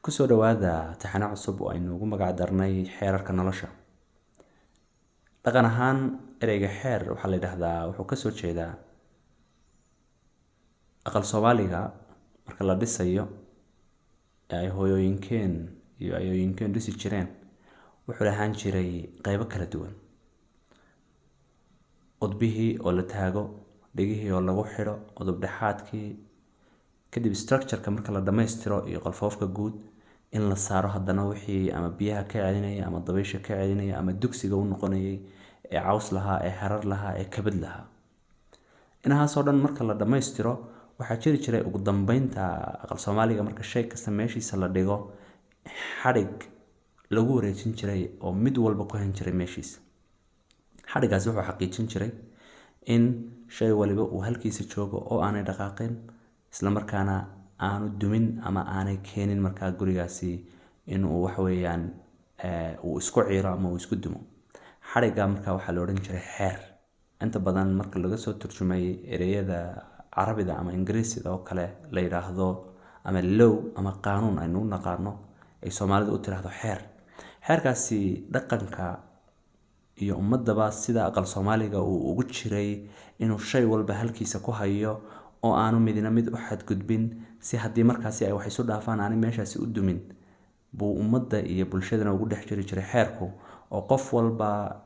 kusoo dhawaada taxane cusub oo aynu ugu magac darnay xeerarka nolosha. Dhaqan ahaan ereyga xeer waxaa la yidhaahdaa wuxuu kasoo jeedaa aqal Soomaaliga marka la dhisayo ee ay hooyooyinkeen iyo ayooyinkeen dhisi jireen. Wuxuu lahaan jiray qaybo kala duwan, qodbihii oo la taago, dhigihii oo lagu xidho, qodob dhexaadkii, kadib structure-ka marka la dhammaystiro iyo qolfoofka guud in la saaro haddana wixii ama biyaha ka celinaya ama dabaysha ka celinaya ama dugsiga u noqonayay ee caws lahaa, ee harar lahaa, ee kabad lahaa. Inahaas oo dhan marka la dhammaystiro waxaa jiri jiray ugu dambeynta aqal Soomaaliga marka shay kasta meeshiisa la dhigo xadhig lagu wareejin jiray oo mid walba ku hayn jiray meeshiisa. Xadhigaasi wuxuu xaqiijin jiray in shay waliba uu halkiisa joogo oo aanay dhaqaaqin, isla markaana aanu dumin ama aanay keenin markaa gurigaasi inuu wax weeyaan uu isku ciiro ama uu isku dumo. Xadhiga markaa waxaa la odhan jiray xeer. Inta badan marka laga soo turjumay ereyada Carabida ama Ingiriisiga oo kale la yiraahdo ama law ama qaanuun aynu u naqaano ay Soomaalidu u tiraahdo xeer. Xeerkaasi dhaqanka iyo ummadaba sida aqal Soomaaliga uu ugu jiray inuu shay walba halkiisa ku hayo oo aanu midna mid u xadgudbin, si haddii markaasi ay wax isu dhaafaan aanay meeshaasi u dumin, buu ummadda iyo bulshadana ugu dhex jiri jiray xeerku oo qof walba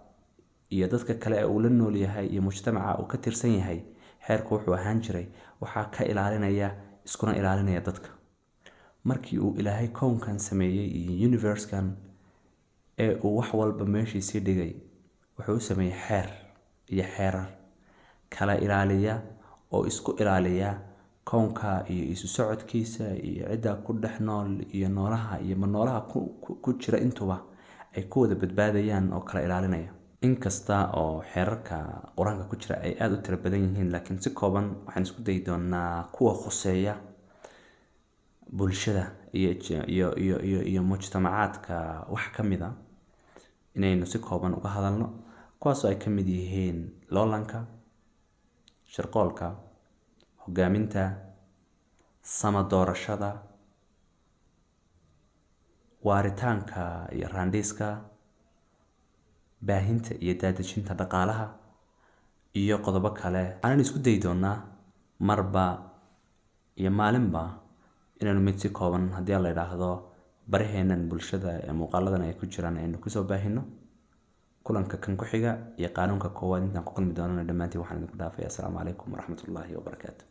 iyo dadka kale ee uu la nool yahay iyo mujtamaca uu ka tirsan yahay. Xeerku wuxuu ahaan jiray waxaa ka ilaalinaya iskuna ilaalinaya dadka. Markii uu Ilaahay kownkan sameeyay iyo universe-kan ee uu wax walba meeshiisii dhigay, wuxuu u sameeyay xeer iyo xeerar kala ilaaliya oo isku ilaaliya kownka iyo isu socodkiisa iyo cidda ku dhex nool iyo noolaha iyo noolaha ku jira intuba ay ku wada badbaadayaan oo kala ilaalinaya. Inkasta oo xeerarka Quraanka ku jira ay aad u tiro badan yihiin, laakiin si kooban waxaan isku dayi doonaa kuwa khuseeya bulshada iyo mujtamacaadka wax ka mid ah inaynu si kooban uga hadalno, kuwaas oo ay ka mid yihiin loolanka, shirqoolka, hogaaminta, sama doorashada, waaritaanka iyo raandhiiska, baahinta iyo daadejinta dhaqaalaha, iyo qodobo kale. Waxaan isku dayi doonaa marba iyo maalinba inaynu mid si kooban haddii la yidhaahdo baraheenan bulshada ee muuqaaladan ay ku jiraan aynu kusoo baahino. kulanka kan ku xiga iyo qaanuunka koowaad intaan ku kulmi doonana dhammaantiin waxaan idinku dhaafayaa. Assalaamu calaykum waraxmatullaahi wabarakaatu.